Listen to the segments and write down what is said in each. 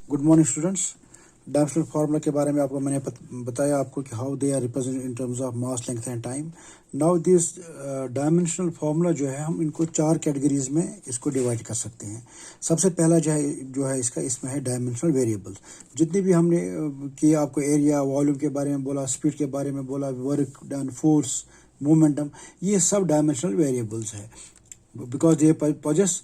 Good morning students. Dimensional formula के बारे में आपको मैंने बताया आपको कि how they are represent in terms of mass, length and time. Now this dimensional formula जो है हम इनको 4 कैटेगरीज में इसको डिवाइड कर सकते हैं। सबसे पहला जो है इसका इसमें है डायमेंशनल वेरिएबल्स। जितनी भी हमने किया आपको एरिया, वॉल्यूम के बारे में बोला, स्पीड के बारे में बोला, वर्क डन, फोर्स, मोमेंटम, ये सब डायमेंशनल वेरिएबल्स है because they possess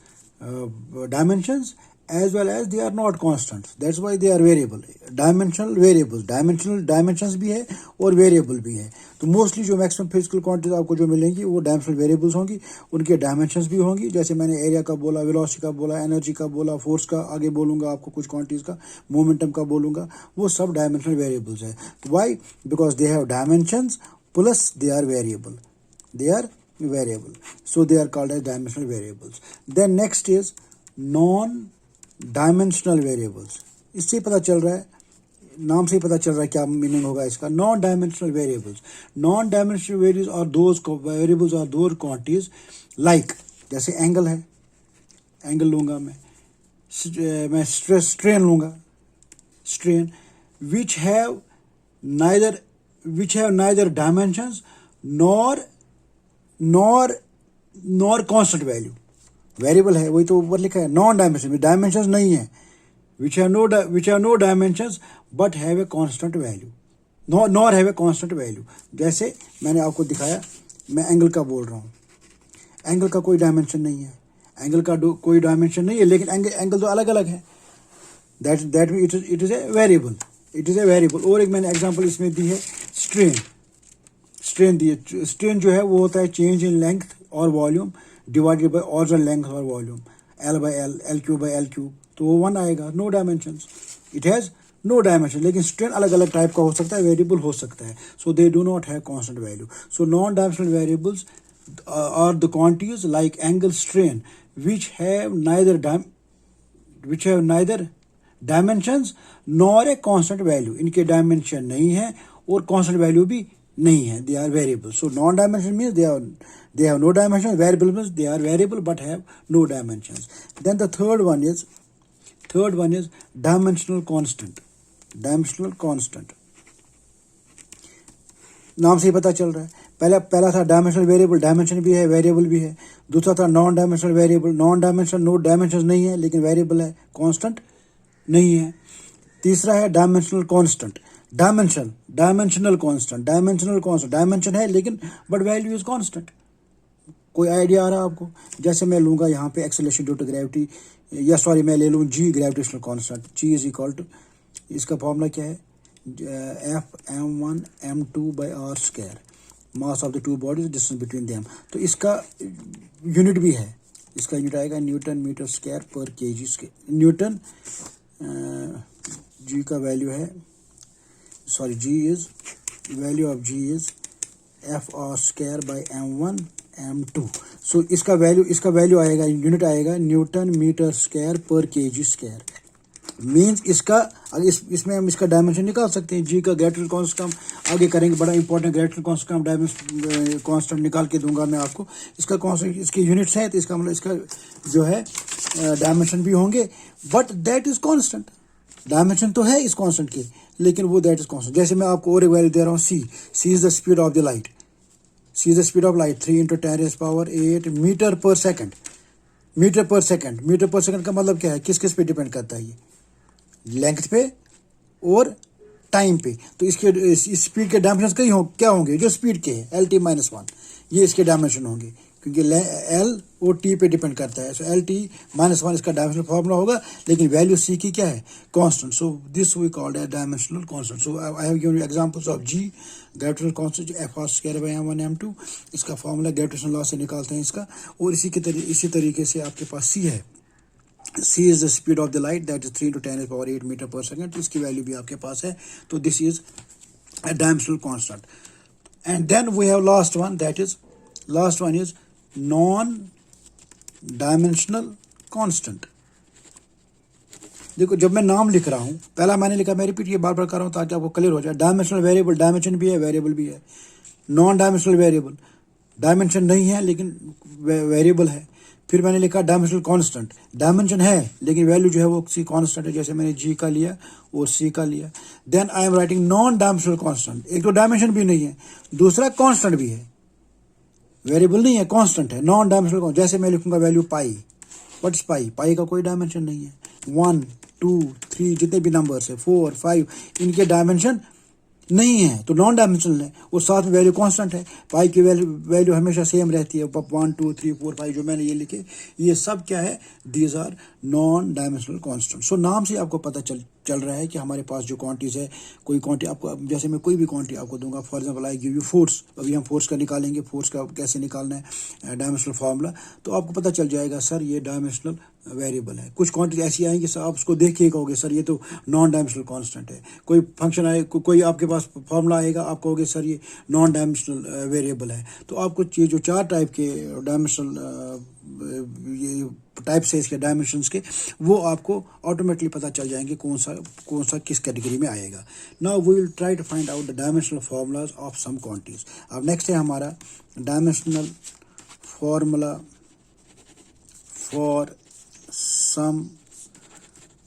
dimensions as well as they are not constants. That's why they are variable. Dimensional variables, dimensions भी है और variable भी है। तो मोस्टली जो मैक्सिमम फिजिकल क्वांटिटीज आपको जो मिलेंगी वो डायमेंशनल वेरिएबल्स होंगी, उनके डायमेंशंस भी होंगी। जैसे मैंने एरिया का बोला, वेलोसिटी का बोला, एनर्जी का बोला, फोर्स का आगे बोलूंगा आपको, कुछ क्वांटिटीज का, मोमेंटम का बोलूंगा, वो सब डायमेंशनल वेरिएबल्स है। Why? Because they have dimensions plus they are variable. They are variable, so they are called as dimensional variables. Then next is non-dimensional variables. इससे पता चल रहा है, नाम से ही पता चल रहा है क्या मीनिंग होगा इसका। Non-dimensional variables. Non-dimensional variables are those quantities like, जैसे एंगल है, एंगल लूंगा मैं स्ट्रेन लूंगा, strain, which have neither dimensions nor constant value. Variable है, वही तो ऊपर लिखा है, नॉन डायमेंशन, डायमेंशंस नहीं है, which have no dimensions but have a constant value, nor have a constant value. जैसे मैंने आपको दिखाया, मैं एंगल का बोल रहा हूँ, एंगल का कोई डायमेंशन नहीं है, एंगल का कोई डायमेंशन नहीं है, लेकिन एंगल तो अलग अलग है। That it is a variable, it is a variable. और एक मैंने एग्जांपल इसमें दी है, स्ट्रेन दी है। स्ट्रेन जो है वो होता है चेंज इन लेंथ और volume divided by original length और volume, L by L, LQ by LQ, तो वो 1 आएगा। No dimensions, it has no dimension. लेकिन स्ट्रेन अलग अलग टाइप का हो सकता है, वेरिएबल हो सकता है, so they do not have constant value. So non dimensional variables are the quantities like angle, strain, which have neither dimensions nor a constant value. इनके डायमेंशन नहीं है और कांस्टेंट वैल्यू भी नहीं है, they are variable. So non-dimensional means they have no dimension. Variable means they are variable but have no dimensions. Then the third one is dimensional constant. Dimensional constant, नाम से ही पता चल रहा है। पहला था डायमेंशनल वेरिएबल, डायमेंशन भी है, वेरिएबल भी है। दूसरा था non dimensional variable, non dimensional, no dimension नहीं है लेकिन वेरिएबल है, कांस्टेंट नहीं है। तीसरा है dimensional constant, dimensional constant, dimension है लेकिन बट वैल्यू इज कांस्टेंट। कोई आइडिया आ रहा है आपको? जैसे मैं लूंगा यहाँ पे एक्सेलरेशन ड्यू टू ग्रेविटी, या सॉरी मैं ले लूँ G, gravitational constant, G is equal to, इसका फॉर्मूला क्या है, F(m1 m2 by r square), mass of the two bodies, distance between them. तो इसका यूनिट भी है, इसका यूनिट आएगा न्यूटन मीटर स्क्वायर पर केजी स्क्वायर। न्यूटन, जी का वैल्यू है, sorry value of g is F(r square by m1 m2). सो इसका वैल्यू आएगा, यूनिट आएगा न्यूटन मीटर स्क्वायर पर केजी स्क्वायर। मीन्स इसका इसमें हम इसका डायमेंशन निकाल सकते हैं। जी का ग्रेविटेशनल कांस्टेंट आगे करेंगे, बड़ा important gravitational constant, dimension constant निकाल के दूंगा मैं आपको। इसका कांस्टेंट, इसके यूनिट्स हैं, तो इसका मतलब इसका जो है डायमेंशन भी होंगे, but that is constant. Dimension तो है इस कांस्टेंट के, लेकिन वो दैट इज कांस्टेंट। जैसे मैं आपको और एक वैल्यू दे रहा हूँ, C is the speed of the light, 3 × 10⁸ metre per second. Metre per second का मतलब क्या है, किस पे डिपेंड करता है? ये लेंथ पे और टाइम पे। तो इसके स्पीड के डायमेंशन क्या होंगे, जो स्पीड के है LT-1, ये इसके डायमेंशन होंगे, क्योंकि L और T पे डिपेंड करता है। सो LT-1 इसका डायमेंशनल फॉर्मूला होगा, लेकिन वैल्यू C की क्या है, constant. So this we called as dimensional constant. So I have given you examples of G, gravitational constant, F(r square by m1 m2), इसका फॉर्मूला ग्रेविटेशनल लॉ से निकालते हैं इसका। और इसी तरीके से आपके पास C है, C is the speed of the light, that is 3 × 10⁸ metre per second. तो इसकी वैल्यू भी आपके पास है, तो this is a dimensional constant. And then we have last one is non-dimensional constant. देखो, जब मैं नाम लिख रहा हूँ, पहला मैंने लिखा, मैं रिपीट ये बार कर रहा हूँ ताकि आपको क्लियर हो जाए। डायमेंशनल वेरिएबल, डायमेंशन भी है, वेरिएबल भी है। नॉन डायमेंशनल वेरिएबल, डायमेंशन नहीं है लेकिन वेरिएबल है। फिर मैंने लिखा डायमेंशनल कांस्टेंट, डायमेंशन है लेकिन वैल्यू जो है वो किसी कांस्टेंट है, जैसे मैंने जी का लिया और सी का लिया। Then I am writing non dimensional constant, एक तो डायमेंशन भी नहीं है, दूसरा कांस्टेंट भी है, वेरिएबल नहीं है, कांस्टेंट है, नॉन डायमेंशनल। जैसे मैं लिखूंगा value pi, what is pi, pi का कोई डायमेंशन नहीं है। 1 2 3 जितने भी नंबर्स है 4 5 इनके डायमेंशन नहीं है, तो नॉन डायमेंशनल है, और साथ में वैल्यू कांस्टेंट है। पाई की वैल्यू हमेशा सेम रहती है, 1 2 3 4 5 जो मैंने ये लिखे, ये सब क्या है, these are non dimensional constant. So नाम से आपको पता चल रहा है कि हमारे पास जो क्वांटिटीज है, कोई क्वांटिटी आपको, जैसे मैं कोई भी क्वांटिटी आपको दूंगा, for example I give you force, अभी हम फोर्स का निकालेंगे, फोर्स का कैसे निकालना है, डायमेंशनल फार्मूला, तो आपको पता चल जाएगा सर ये डायमेंशनल वेरिएबल है। कुछ क्वांटिटी ऐसी आएंगी सर आप उसको देख के कहोगे सर ये तो नॉन डायमेंशनल कांस्टेंट है। कोई फंक्शन आए, कोई आपके पास फार्मूला आएगा, आप कहोगे सर ये नॉन डायमेंशनल वेरिएबल है। तो आपको ये जो 4 टाइप के डायमेंशनल ये टाइप्स है इसके डायमेंशंस के, वो आपको ऑटोमेटिकली पता चल जाएंगे कौन सा किस कैटेगरी में आएगा। Now we will try to find out the dimensional formulas of some quantities. अब नेक्स्ट है हमारा dimensional formula for some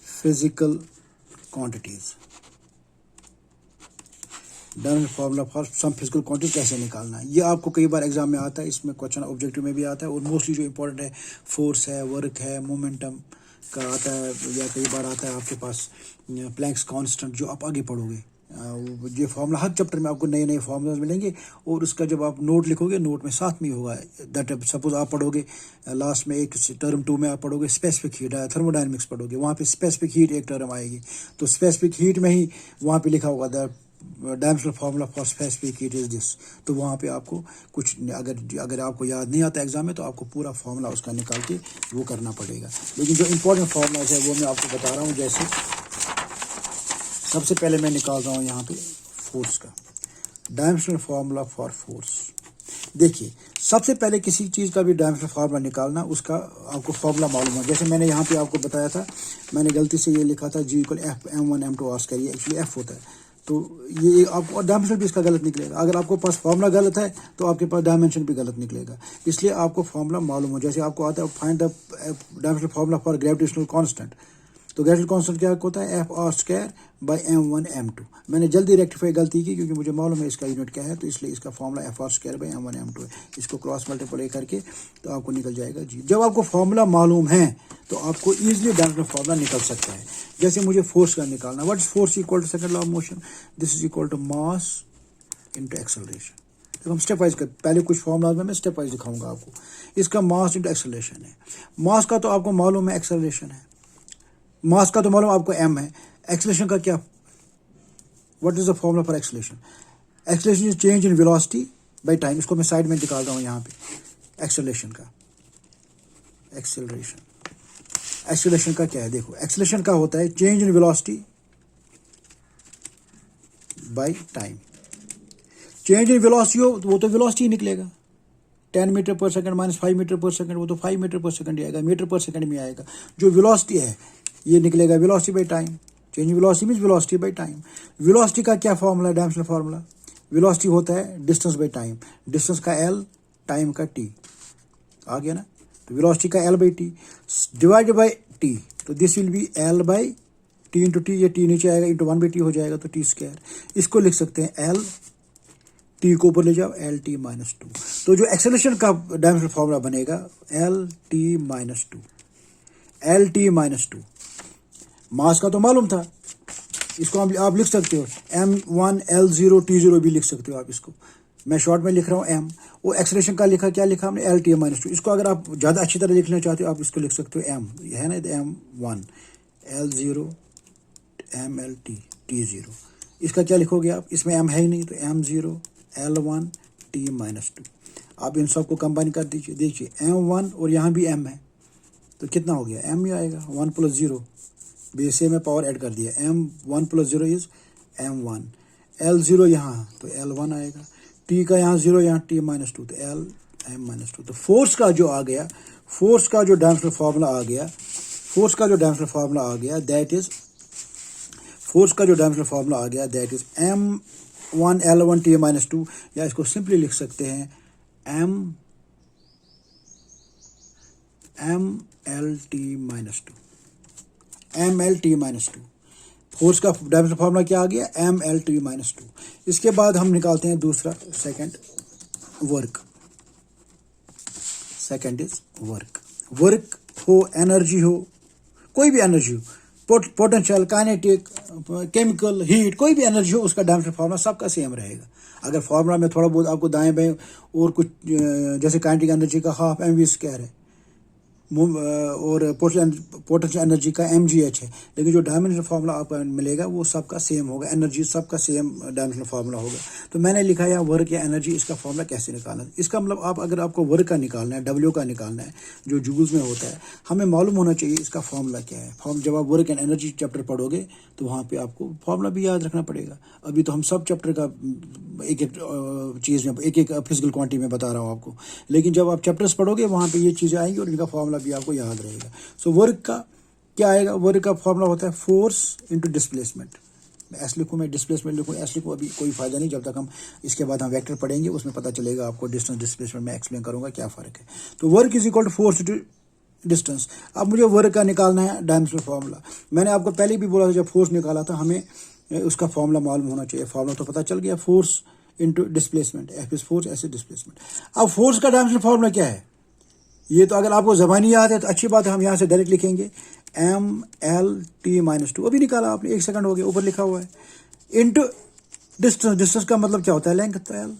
physical quantities. Dimensional formula for some physical quantity कैसे निकालना है, ये आपको कई बार एग्जाम में आता है, इसमें क्वेश्चन ऑब्जेक्टिव में भी आता है, और मोस्टली जो इंपॉर्टेंट है फोर्स है, वर्क है, मोमेंटम का आता है, या कई बार आता है आपके पास प्लैंक्स कांस्टेंट, जो आप आगे पढ़ोगे। ये फार्मूला हर चैप्टर में आपको नए नए फार्मूलाज मिलेंगे, और उसका जब आप नोट लिखोगे, नोट में साथ में ही होगा दैट, सपोज आप पढ़ोगे लास्ट में एक टर्म 2 में आप पढ़ोगे स्पेसिफिक हीट, थर्मोडायनेमिक्स पढ़ोगे, वहाँ पे स्पेसिफिक हीट एक टर्म आएगी, तो स्पेसिफिक हीट में ही वहाँ पे लिखा होगा that dimensional formula for specific heat is this. तो वहाँ पे आपको कुछ, अगर आपको याद नहीं आता एग्जाम में, तो आपको पूरा फार्मूला उसका निकाल के वो करना पड़ेगा। लेकिन जो इंपॉर्टेंट फार्मूलाज है वो मैं आपको बता रहा हूँ। जैसे सबसे पहले मैं निकाल रहा हूँ यहाँ पे फोर्स का डायमेंशनल फार्मूला फॉर फोर्स। देखिए, सबसे पहले किसी चीज़ का भी डायमेंशनल फार्मूला निकालना, उसका आपको फार्मूला मालूम है। जैसे मैंने यहाँ पे आपको बताया था, मैंने गलती से ये लिखा था G = F m1 m2 r square, ये एक्चुअली F होता है, तो ये आपको डायमेंशन भी इसका गलत निकलेगा। अगर आपको पास फार्मूला गलत है तो आपके पास डायमेंशन भी गलत निकलेगा, इसलिए आपको फार्मूला मालूम हो। जैसे आपको आता है find the dimensional formula for gravitational constant, तो ग्रेविटेशनल कांस्टेंट क्या होता है, F(r²/m1 m2). मैंने जल्दी रेक्टिफाई गलती की क्योंकि मुझे मालूम है इसका यूनिट क्या है, तो इसलिए इसका फार्मूला F(r²/m1 m2) है। इसको क्रॉस मल्टीप्लाई करके तो आपको निकल जाएगा जी। जब आपको फार्मूला मालूम है तो आपको ईजिली डायमेंशनल फार्मूला निकल सकता है। जैसे मुझे फोर्स का निकालना, what is force equal to second law of motion, this is equal to mass into acceleration. तो हम स्टेप वाइज कर, पहले कुछ फार्मूला मैं स्टेप वाइज दिखाऊंगा आपको। इसका मास इनटू एक्सेलरेशन है। मास का तो आपको मालूम है एक्सेलरेशन है, मास का तो मालूम आपको m है। एक्सेलरेशन का क्या, what is the formula for acceleration, acceleration is change in velocity by time. इसको मैं साइड में निकाल रहा हूँ यहाँ पे। एक्सेलरेशन का, एक्सेलरेशन का क्या है, देखो एक्सेलरेशन का होता है change in velocity by time. Change in velocity हो वो तो वेलोसिटी निकलेगा, 10 metre per second minus 5 metre per second, वो तो 5 मीटर पर सेकंड ही आएगा, मीटर पर सेकंड में आएगा। जो वेलोसिटी है ये निकलेगा velocity by time. Change velocity means velocity by time. Velocity का क्या फॉर्मूला है, डायमेंशनल फार्मूला, वेलोसिटी होता है डिस्टेंस बाय टाइम, डिस्टेंस का L, टाइम का T, आ गया ना। तो वेलोसिटी का L by T divided by T, तो this will B L by T into T, ये T नीचे आएगा, इंटू 1/T हो जाएगा, तो T²। इसको लिख सकते हैं L, T को ऊपर ले जाओ, LT-2। तो जो एक्सेलरेशन का डायमेंशनल फार्मूला बनेगा LT-2, LT-2। मास का तो मालूम था, इसको आप लिख सकते हो m1 L0 T0 भी लिख सकते हो आप। इसको मैं शॉर्ट में लिख रहा हूँ m, वो एक्सेलरेशन का लिखा, क्या लिखा हमने, LT-2। इसको अगर आप ज़्यादा अच्छी तरह लिखना चाहते हो आप इसको लिख सकते हो m, है ना, m1 L0 mLT T0। इसका क्या लिखोगे आप, इसमें m है ही नहीं, तो m0 L1 T-2। आप इन सबको कंबाइन कर दीजिए, देखिए m1 और यहाँ भी m है, तो कितना हो गया, m ही आएगा, 1 + 0, बेस में पावर ऐड कर दिया, m1 + 0 इज m1, L0 यहाँ तो L1 आएगा, T का यहाँ 0, यहाँ T-2, तो L-2। तो फोर्स का जो आ गया, फोर्स का जो डायमेंशनल फार्मूला आ गया, फोर्स का जो डायमेंशनल फार्मूला आ गया दैट इज, फोर्स का जो डायमेंशनल फार्मूला आ गया that is m1 L1 T-2, या इसको सिंपली लिख सकते हैं MLT-2, MLT-2 फोर्स का डायमेंशन फार्मूला क्या आ गया, MLT-2। इसके बाद हम निकालते हैं दूसरा, second work. Second is work. Work हो, एनर्जी हो, कोई भी एनर्जी हो, पोटेंशियल, काइनेटिक, केमिकल, हीट, कोई भी एनर्जी हो, उसका डायमेंशन फार्मूला सबका सेम रहेगा। अगर फार्मूला में थोड़ा बहुत आपको दाएं बाएं और कुछ जैसे काइनेटिक एनर्जी का हाफ mv² है और पोटेंशियल एनर्जी का mgh है, लेकिन जो डायमेंशनल फार्मूला आपको मिलेगा वो सबका सेम होगा, एनर्जी सबका सेम डायमेंशनल फार्मूला होगा। तो मैंने लिखा है वर्क या एनर्जी, इसका फार्मूला कैसे निकालना है। इसका मतलब अगर आपको वर्क का निकालना है, W का निकालना है जो जूल्स में होता है, हमें मालूम होना चाहिए इसका फार्मूला क्या है। जब आप वर्क एंड एनर्जी चैप्टर पढ़ोगे तो वहाँ पर आपको फार्मूला भी याद रखना पड़ेगा। अभी तो हम सब चैप्टर का एक एक चीज़ में, एक एक फिजिकल क्वांटिटी में बता रहा हूँ आपको, लेकिन जब आप चैप्टर्स पढ़ोगे वहाँ पे ये चीज़ें आएंगी और इनका फार्मूला भी आपको याद रहेगा। सो वर्क का क्या आएगा, वर्क का फार्मूला होता है फोर्स इनटू डिस्प्लेसमेंट। एस लिखूँ, मैं डिस्प्लेसमेंट लिखूँ, एस लिखूँ, अभी कोई फ़ायदा नहीं, जब तक हम इसके बाद हम वेक्टर पढ़ेंगे उसमें पता चलेगा आपको। डिस्टेंस डिस्प्लेसमेंट में एक्सप्लेन करूँगा क्या फ़र्क है। तो work is equal to force into distance. अब मुझे वर्क का निकालना है डायमेंशनल फार्मूला। मैंने आपको पहले भी बोला था, जब फोर्स निकाला था हमें उसका फार्मूला मालूम होना चाहिए। फार्मूला तो पता चल गया, force into displacement, F is force, S is displacement. अब फोर्स का डायमेंशनल फार्मूला क्या है, ये तो अगर आपको ज़बानी याद है तो अच्छी बात है, हम यहाँ से डायरेक्ट लिखेंगे MLT-2। अभी निकाला आपने, 1 सेकंड हो गया, ऊपर लिखा हुआ है, इनटू डिस्टेंस। डिस्टेंस का मतलब क्या होता है, लेंथ, तो L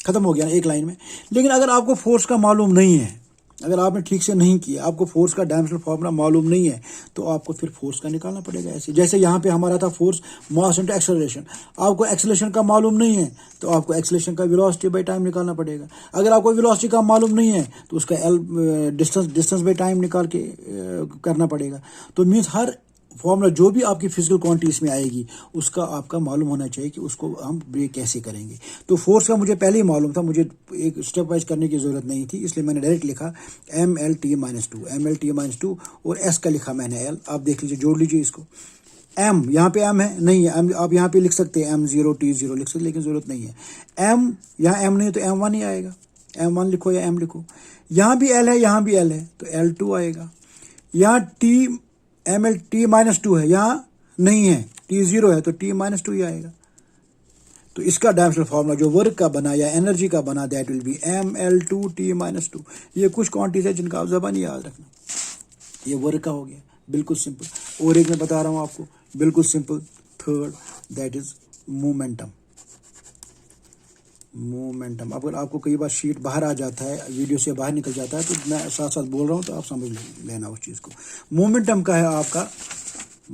खत्म हो गया ना एक लाइन में। लेकिन अगर आपको फोर्स का मालूम नहीं है, अगर आपने ठीक से नहीं किया, आपको फोर्स का डायमेंशनल फार्मूला मालूम नहीं है, तो आपको फिर फोर्स का निकालना पड़ेगा ऐसे। जैसे यहाँ पे हमारा था फोर्स मास इनटू एक्सेलरेशन, आपको एक्सेलरेशन का मालूम नहीं है तो आपको एक्सेलरेशन का वेलोसिटी बाय टाइम निकालना पड़ेगा। अगर आपको वेलोसिटी का मालूम नहीं है तो उसका डिस्टेंस बाय टाइम निकाल के करना पड़ेगा। तो मीन्स हर फॉर्मूला जो भी आपकी फिजिकल क्वांटिटी इसमें आएगी उसका आपका मालूम होना चाहिए कि उसको हम ब्रेक कैसे करेंगे। तो फोर्स का मुझे पहले ही मालूम था, मुझे एक स्टेप वाइज करने की ज़रूरत नहीं थी, इसलिए मैंने डायरेक्ट लिखा MLT-2, MLT-2 और S का लिखा मैंने L। आप देख लीजिए, जोड़ लीजिए इसको। M यहाँ पे M है नहीं है, M आप यहाँ पे लिख सकते हैं M0 T0 लिख सकते, लेकिन ज़रूरत नहीं है। M यहाँ M नहीं तो M1 ही आएगा, M1 लिखो या M लिखो। यहाँ भी L है, यहाँ भी L है तो L2 आएगा। यहाँ MLT-2 है, यहाँ नहीं है, T0 है तो T-2 ही आएगा। तो इसका डायमेंशनल फार्मूला जो वर्क का बना या एनर्जी का बना, दैट विल बी ML2T-2। ये कुछ क्वांटिटीज है जिनका आप ज़बानी याद रखना। ये वर्क का हो गया, बिल्कुल सिंपल। और एक मैं बता रहा हूँ आपको, बिल्कुल simple, third, that is momentum. Momentum, अगर आपको कई बार शीट बाहर आ जाता है, वीडियो से बाहर निकल जाता है, तो मैं साथ साथ बोल रहा हूँ तो आप समझ लेना उस चीज़ को। मोमेंटम का है आपका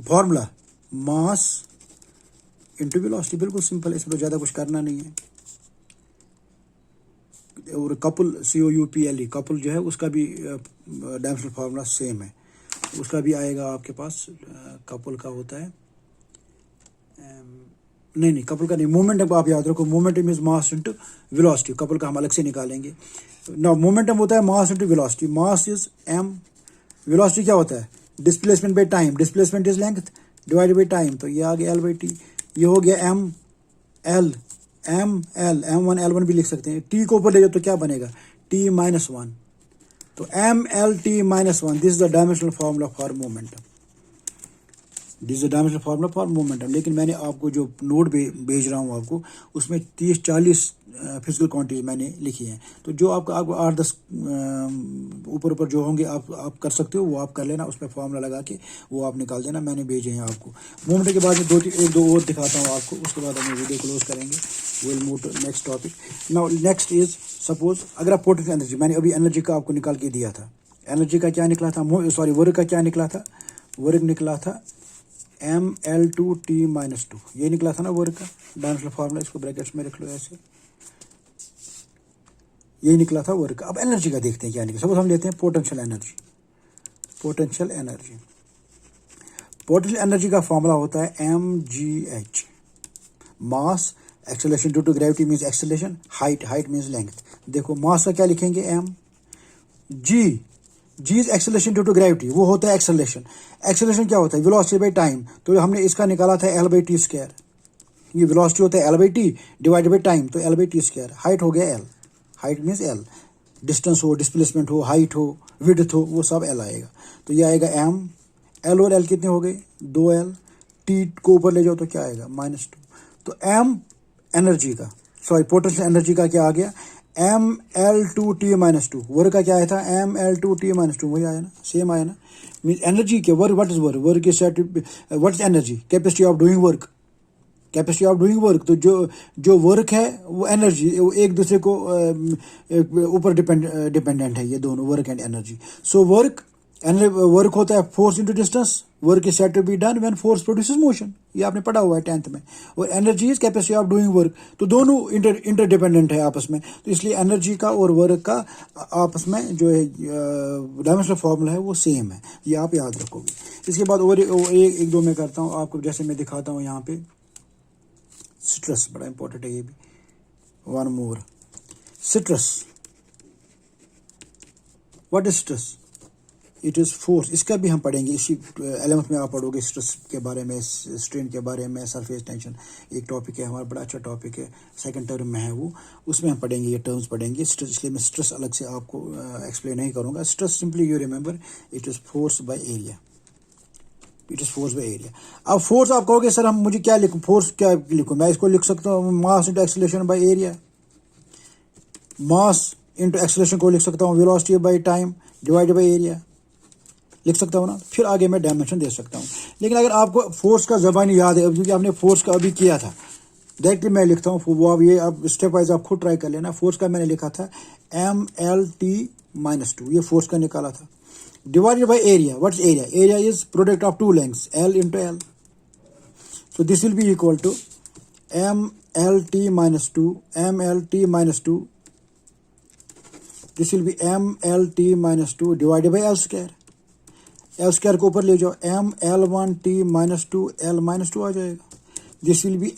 फॉर्मूला मास इनटू वेलोसिटी, बिल्कुल सिंपल है, इसमें तो ज़्यादा कुछ करना नहीं है। और कपल COUPLE, कपल जो है उसका भी डायमेंशनल फार्मूला सेम है, उसका भी आएगा आपके पास। कपल का होता है नहीं, कपल का नहीं, मोमेंटम को आप याद रखो। Momentum is mass into velocity, couple का हम अलग से निकालेंगे ना। मोमेंटम होता है mass into velocity, mass is M, velocity क्या होता है, displacement by time, displacement is length divided by time, तो ये आ गया L/T। ये हो गया ML, M1 L1 भी लिख सकते हैं। T को ऊपर ले जाओ तो क्या बनेगा, T-1, तो MLT-1, this is the dimensional formula for momentum, this is the dimensional formula for momentum. लेकिन मैंने आपको जो नोट भेज रहा हूँ आपको, उसमें 30-40 फिजिकल क्वांटिटी मैंने लिखी हैं। तो जो आपको 8-10 ऊपर जो होंगे आप कर सकते हो, वो आप कर लेना, उसमें फार्मूला लगा के वो आप निकाल देना, मैंने भेजे हैं आपको। मोमेंट के बाद में एक दो और दिखाता हूँ आपको, उसके बाद हम वीडियो क्लोज करेंगे। Will move to next topic. Now next is suppose अगर आप पोटेंशियल एनर्जी, मैंने अभी एनर्जी का आपको निकाल के दिया था, एनर्जी का क्या निकला था, वर्क का क्या निकला था, वर्क निकला था ML2T-2, ये निकला था ना वर्क का डायमेंशनल फार्मूला, इसको ब्रैकेट्स में रख लो ऐसे, यही निकला था वर्क का। अब एनर्जी का देखते हैं क्या निकला। सपोज हम लेते हैं potential energy, potential energy, potential energy का फॉर्मूला होता है mgh, mass, acceleration due to gravity means acceleration, height means length. देखो मास का क्या लिखेंगे m, g is acceleration due to gravity, वो होता है एक्सेलरेशन। एक्सेलरेशन क्या होता है, वेलोसिटी बाय टाइम, तो हमने इसका निकाला था L/T², ये वेलोसिटी होता है L/T डिवाइडेड बाय टाइम, तो L/T²। हाइट हो गया L, height means L, distance हो, डिस्प्लेसमेंट हो, हाइट हो, विड्थ हो, वो सब एल आएगा। तो ये आएगा एम, एल और एल कितने हो गए 2L, टी को ऊपर ले जाओ तो क्या आएगा -2। तो एम एनर्जी का, सॉरी पोटेंशियल एनर्जी का क्या आ गया mL2T-2। वर्क का क्या आया था mL2T-2, वही आया ना, सेम आया ना। मीन एनर्जी के work, what is work, work is what is energy, capacity of doing work, capacity of doing work. तो जो वर्क है वो एनर्जी, वो एक दूसरे को ऊपर डिपेंडेंट है, ये दोनों work and energy. So work होता है force into distance, work is said to be done when force produces motion, ये आपने पढ़ा हुआ है 10th में। और energy is capacity of doing work, तो दोनों इंटरडिपेंडेंट है आपस में। तो इसलिए एनर्जी का और वर्क का आपस में जो है डायमेंशनल फॉर्मूला है वो सेम है, ये आप याद रखोगे। इसके बाद और एक दो मैं करता हूँ आपको, जैसे मैं दिखाता हूँ यहाँ पे स्ट्रेस, बड़ा इंपॉर्टेंट है ये भी। One more, stress, what is stress, it is force. इसका भी हम पढ़ेंगे, इसी 11th में आप पढ़ोगे स्ट्रेस के बारे में, स्ट्रेन के बारे में, सरफेस टेंशन एक टॉपिक है हमारा, बड़ा अच्छा टॉपिक है, सेकंड टर्म में है वो, उसमें हम पढ़ेंगे ये टर्म्स पढ़ेंगे स्ट्रेस। इसलिए मैं स्ट्रेस अलग से आपको एक्सप्लेन नहीं करूँगा। Stress simply you remember it is force by area, it is force by area. अब फोर्स आप कहोगे सर हम मुझे क्या लिखूँ, फोर्स क्या लिखूँ, मैं इसको लिख सकता हूँ mass into acceleration by area, mass into acceleration को लिख सकता हूँ velocity by time divide by area, लिख सकता हूँ ना। फिर आगे मैं डायमेंशन दे सकता हूँ। लेकिन अगर आपको फोर्स का ज़बानी याद है, क्योंकि आपने फोर्स का अभी किया था, डायरेक्टली मैं लिखता हूँ वो, आप ये आप स्टेप वाइज आप खुद ट्राई कर लेना। फोर्स का मैंने लिखा था mLT-2, ये फोर्स का निकाला था, divided by area. What's area, area is product of two lengths L into L। So this will be equal to mLT-2, this will be mLT-2 divided by L square. L square को ऊपर ले जाओ, mL1T-2 L-2 आ जाएगा। This will B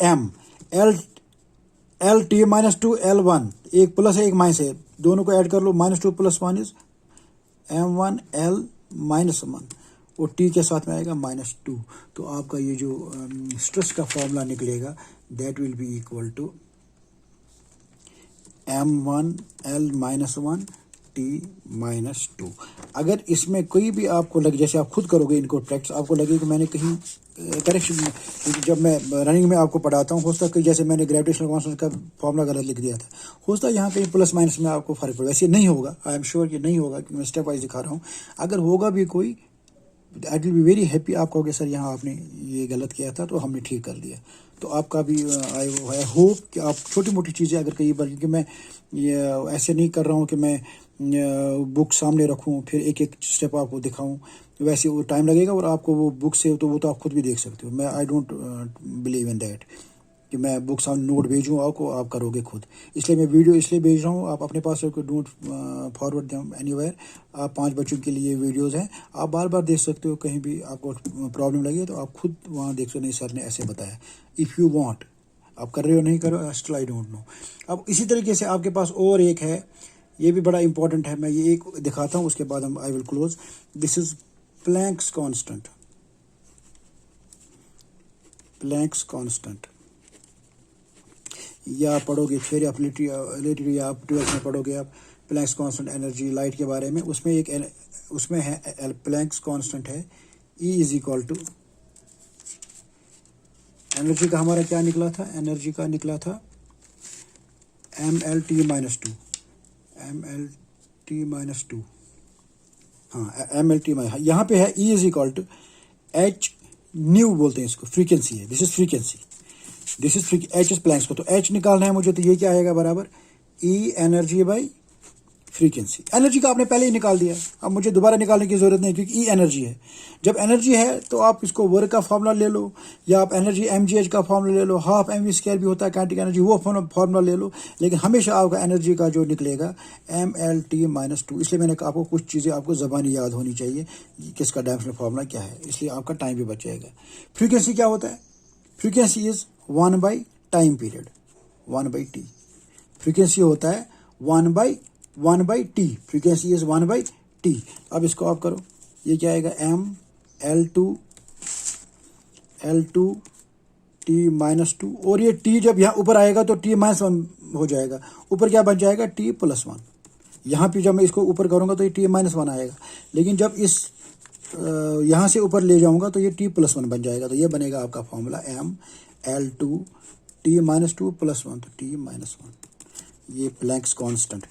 LT-2 L1, एक plus है एक minus है, दोनों को ऐड कर लो, -2 + 1 इज m1 L-1, और T के साथ में आएगा -2। तो आपका ये जो स्ट्रेस का फॉर्मूला निकलेगा that will be equal to m1 L-1 T-2। अगर इसमें कोई भी आपको लगे, जैसे आप खुद करोगे इनको प्रैक्टिस, आपको लगे कि मैंने कहीं करेक्शन, क्योंकि जब मैं रनिंग में आपको पढ़ाता हूँ, हो सकता है जैसे मैंने ग्रेविटेशनल कांस्टेंट का फॉर्मूला गलत लिख दिया था, हो सकता है यहाँ पे प्लस माइनस में आपको फर्क पड़े। वैसे नहीं होगा, आई एम श्योर कि नहीं होगा, क्योंकि मैं स्टेप वाइज दिखा रहा हूँ। अगर होगा भी कोई, I will be very happy, आप कहोगे सर यहाँ आपने ये गलत किया था तो हमने ठीक कर दिया। तो आपका भी आई होप कि आप छोटी मोटी चीज़ें अगर कई बार, क्योंकि मैं ये ऐसे नहीं कर रहा हूँ कि मैं बुक सामने रखूँ फिर एक एक स्टेप आपको दिखाऊँ, वैसे वो टाइम लगेगा। और आपको वो बुक से तो वो तो आप खुद भी देख सकते हो। मैं I don't believe in that कि मैं बुक सामने नोट भेजूँ आपको, आप करोगे खुद। इसलिए मैं वीडियो इसलिए भेज रहा हूँ, आप अपने पास रखो, डोंट फॉरवर्ड देम एनीवेयर। आप 5 बच्चों के लिए वीडियोस हैं, आप बार बार देख सकते हो। कहीं भी आपको प्रॉब्लम लगे तो आप खुद वहाँ देख सकते, नहीं सर ने ऐसे बताया। इफ़ यू वांट, आप कर रहे हो नहीं कर रहे हो, स्टिल आई डोंट नो। अब इसी तरीके से आपके पास और एक है, ये भी बड़ा इंपॉर्टेंट है, मैं ये एक दिखाता हूँ, उसके बाद हम I will close. This is Planck's constant, Planck's constant. या आप पढ़ोगे थियरी ऑफ रिलेटिविटी, आप 12th में पढ़ोगे आप प्लैंक्स कांस्टेंट एनर्जी लाइट के बारे में। उसमें एक उसमें है प्लैंक्स कांस्टेंट है E is equal to, energy का हमारा क्या निकला था, एनर्जी का निकला था mLT-2, mLT-2, हाँ mLT, यहाँ पे है E is equal to H nu बोलते हैं इसको, फ्रीक्वेंसी है, this is frequency, this is H is Planck's को। तो H निकालना है मुझे, तो ये क्या आएगा बराबर E energy by frequency. Energy का आपने पहले ही निकाल दिया, अब मुझे दोबारा निकालने की जरूरत नहीं, क्योंकि E एनर्जी है। जब एनर्जी है तो आप इसको वर्क का फॉर्मूला ले लो, या आप एनर्जी mgh का फॉर्मूला ले लो, हाफ mv² भी होता है काइनेटिक एनर्जी, वो फॉर्मूला ले लो। लेकिन हमेशा आपका एनर्जी का जो निकलेगा mLT-2। इसलिए मैंने आपको कुछ चीज़ें आपको ज़बानी याद होनी चाहिए, किसका डायमेंशनल फॉर्मूला क्या है, इसलिए आपका टाइम भी बच जाएगा। फ्रीक्वेंसी क्या होता है, frequency is 1 time period, 1/t। Frequency होता है 1/t, फ्रीक्वेंसी इज 1/t। अब इसको आप करो, ये क्या आएगा mL2T-2, और ये t जब यहाँ ऊपर आएगा तो T-1 हो जाएगा, ऊपर क्या बन जाएगा T+1। यहाँ पे जब मैं इसको ऊपर करूँगा तो ये t-1 आएगा, लेकिन जब इस यहाँ से ऊपर ले जाऊँगा तो ये t+1 बन जाएगा। तो ये बनेगा आपका फॉर्मूला mL2 t-2 + 1, तो t-1। ये प्लैंक्स कांस्टेंट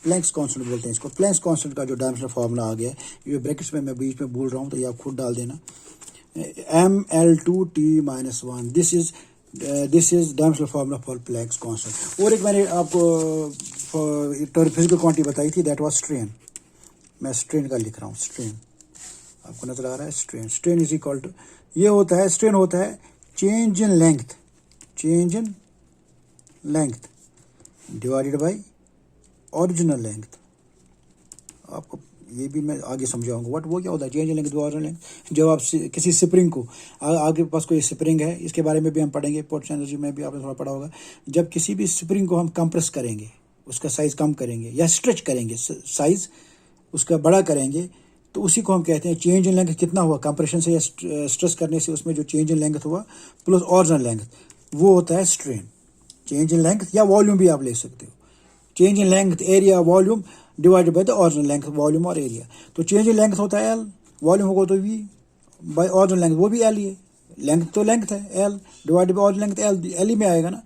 बोलते हैं इसको। प्लैंक्स कांस्टेंट का जो डायमेंशनल फार्मूला आ गया है, ये ब्रैकेट्स में मैं बीच में बोल रहा हूँ तो ये आप खुद डाल देना। mL2 t-1, this is dimensional formula for Planck's constant. और एक मैंने आपको फिजिकल क्वांटिटी बताई थी, दैट वाज स्ट्रेन। मैं स्ट्रेन का लिख रहा हूँ, स्ट्रेन आपको नजर आ रहा है। स्ट्रेन इज इक्वल टू, ये होता है, स्ट्रेन होता है change in length divided by original length. आपको ये भी मैं आगे समझाऊंगा वो क्या होता है change in length original length. जब आप किसी स्प्रिंग को, आगे पास कोई स्प्रिंग है, इसके बारे में भी हम पढ़ेंगे, पोटेंशियल एनर्जी में भी आपने थोड़ा पढ़ा होगा। जब किसी भी स्प्रिंग को हम कंप्रेस करेंगे, उसका साइज कम करेंगे या स्ट्रेच करेंगे, साइज उसका बड़ा करेंगे, तो उसी को हम कहते हैं चेंज इन लेंथ। कितना हुआ कंप्रेशन से या स्ट्रेस करने से, उसमें जो चेंज इन लेंथ हुआ प्लस ओरिजिनल लेंथ, वो होता है स्ट्रेन। चेंज इन लेंथ या वॉल्यूम भी आप ले सकते हो, change in length area volume divided by the original length, volume और एरिया। तो चेंज इन लेंथ होता है L, वॉल्यूम होगा तो V बाय ओरिजिनल लेंथ, वो भी L ही है। लेंथ तो लेंथ है L divided by original length, L ही में आएगा ना।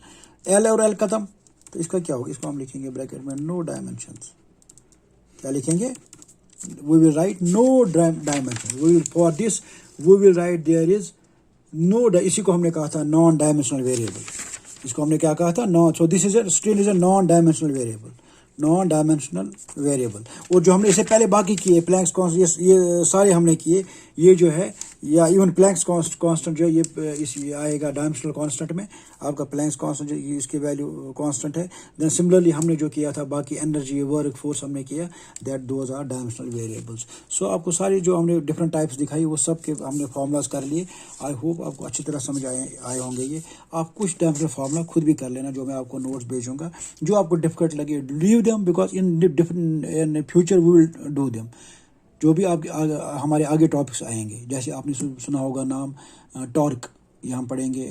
L और L खत्म, तो इसका क्या होगा, इसको हम लिखेंगे ब्रैकेट में नो डायमेंशंस। क्या लिखेंगे, we will write no dimension, for this we will write there is no, इसी को हमने कहा था नॉन डायमेंशनल वेरिएबल। इसको हमने क्या कहा था, non. So this is still is a non dimensional variable, non dimensional variable. और जो हमने इससे पहले बाकी किए प्लैंक्स कांस्टेंट, ये सारे हमने किए, ये जो है, या इवन प्लैंक्स कांस्टेंट जो ये आएगा डायमेंशनल कांस्टेंट में, आपका प्लैंक्स कांस्टेंट इसकी वैल्यू कांस्टेंट है। देन सिमिलरली हमने जो किया था बाकी एनर्जी, वर्क, फोर्स हमने किया, that those are dimensional variables. So आपको सारी जो हमने डिफरेंट टाइप्स दिखाई वो सब के हमने फार्मूलाज कर लिए। आई होप आपको अच्छी तरह समझ आए होंगे। ये आप कुछ डायमेंशनल फार्मूला खुद भी कर लेना, जो मैं आपको नोट्स भेजूंगा। जो आपको डिफिकल्ट लगे leave them, because in future we will do them. जो भी आपके हमारे आगे टॉपिक्स आएंगे, जैसे आपने सुना होगा नाम टॉर्क, ये हम पढ़ेंगे।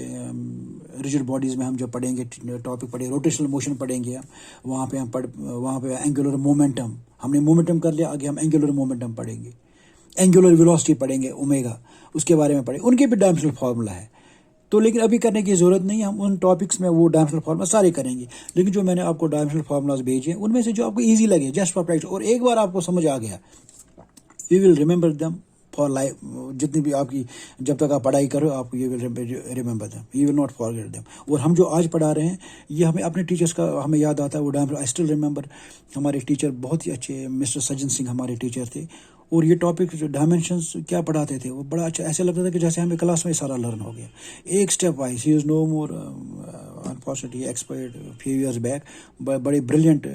रिजिड बॉडीज़ में हम जब पढ़ेंगे टॉपिक पढ़ेंगे, रोटेशनल मोशन पढ़ेंगे हम, वहाँ पे एंगुलर मोमेंटम, हमने मोमेंटम कर लिया, आगे हम एंगुलर मोमेंटम पढ़ेंगे, एंगुलर वेलोसिटी पढ़ेंगे, ओमेगा, उसके बारे में पढ़ेंगे। उनके भी डायमेंशनल फार्मूला है, तो लेकिन अभी करने की ज़रूरत नहीं है। हम उन टॉपिक्स में वो डायमेंशनल फार्मूला सारे करेंगे, लेकिन जो मैंने आपको डायमेंशनल फार्मूलाज भेजे उनमें से जो आपको ईजी लगे, जस्ट फॉर प्रैक्टिस, और एक बार आपको समझ आ गया, you will remember them for life. जितनी भी आपकी, जब तक आप पढ़ाई करो, आप you will remember them, you will not forget them. और हम जो आज पढ़ा रहे हैं, ये हमें अपने टीचर्स का हमें याद आता है वो डायमेंशन। आई स्टिल रिमेंबर, हमारे टीचर बहुत ही अच्छे, मिस्टर सज्जन सिंह हमारे टीचर थे, और ये टॉपिक जो डायमेंशंस क्या पढ़ाते थे वो बड़ा अच्छा, ऐसे लगता था कि जैसे हमें क्लास में सारा लर्न हो गया, एक step wise. He is no more, unfortunately expired few years back, बड़े ब्रिलियंट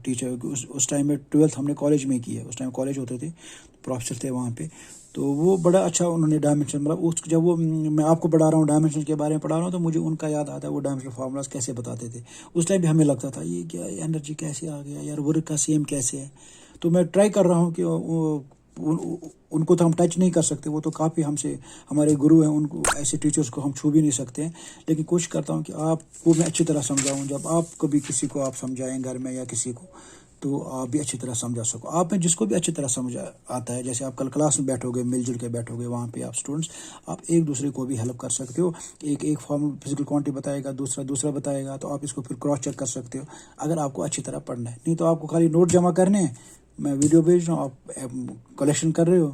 टीचर। उस टाइम में 12th हमने कॉलेज में की है, उस टाइम कॉलेज होते थे, प्रोफेसर थे वहाँ पे, तो वो बड़ा अच्छा उन्होंने डायमेंशन, मतलब उस जब वो मैं आपको पढ़ा रहा हूँ डायमेंशन के बारे में पढ़ा रहा हूँ, तो मुझे उनका याद आता है वो डायमेंशनल फार्मूलाज कैसे बताते थे। उस टाइम भी हमें लगता था ये क्या एनर्जी कैसे आ गया यार, वर्क का सेम कैसे है। तो मैं ट्राई कर रहा हूँ कि उनको तो हम टच नहीं कर सकते, वो तो काफ़ी हमसे हमारे गुरु हैं, उनको ऐसे टीचर्स को हम छू भी नहीं सकते हैं, लेकिन कोशिश करता हूँ कि आपको मैं अच्छी तरह समझाऊँ। जब आप कभी किसी को आप समझाएं घर में या किसी को, तो आप भी अच्छी तरह समझा सको। आप में जिसको भी अच्छी तरह समझ आता है, जैसे आप कल क्लास में बैठोगे, मिलजुल के बैठोगे, वहाँ पे आप स्टूडेंट्स, आप एक दूसरे को भी हेल्प कर सकते हो। एक फॉर्म फिजिकल क्वांटिटी बताएगा, दूसरा बताएगा, तो आप इसको फिर क्रॉस चेक कर सकते हो, अगर आपको अच्छी तरह पढ़ना है। नहीं तो आपको खाली नोट जमा करने हैं, मैं वीडियो भेज रहा हूँ, आप कलेक्शन कर रहे हो,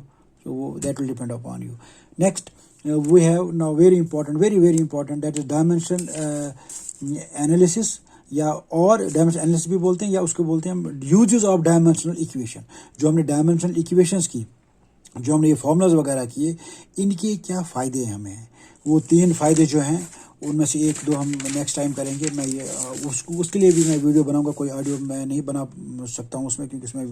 तो वो that will depend upon you. Next we have now very important, very important, that is dimension analysis, या और डायमेंशन एनालिसिस भी बोलते हैं, या उसको बोलते हैं हम यूजेस ऑफ डायमेंशनल इक्वेशन। जो हमने डायमेंशनल इक्वेशंस की, जो हमने ये फार्मूलाज वगैरह किए, इनके क्या फ़ायदे हैं हमें, वो 3 फ़ायदे जो हैं, उनमें से 1-2 हम नेक्स्ट टाइम करेंगे। मैं ये उसके लिए भी मैं वीडियो बनाऊंगा, कोई ऑडियो मैं नहीं बना सकता हूँ उसमें, क्योंकि उसमें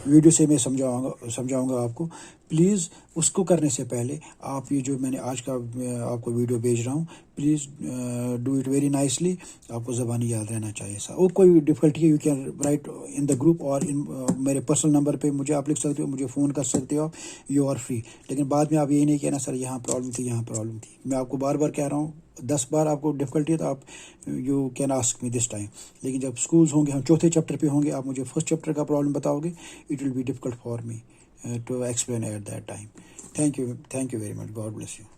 वीडियो से मैं समझाऊंगा आपको। प्लीज़ उसको करने से पहले आप ये जो मैंने आज का आपको वीडियो भेज रहा हूँ, please do it very nicely. आपको ज़बानी याद रहना चाहिए सर। और कोई डिफ़िकल्टी है, you can write in the group और इन मेरे पर्सनल नंबर पे मुझे आप लिख सकते हो, मुझे फ़ोन कर सकते हो, यू आर फ्री। लेकिन बाद में आप यही नहीं कहना सर यहाँ प्रॉब्लम थी, यहाँ प्रॉब्लम थी। मैं आपको बार बार कह रहा हूँ, 10 बार आपको डिफ़िकल्टी है तो आप you can ask me this time. लेकिन जब स्कूल्स होंगे, हम चौथे चैप्टर पे होंगे, आप मुझे फर्स्ट चैप्टर का प्रॉब्लम बताओगे, it will be difficult for me to explain at that time. Thank you very much. God bless you.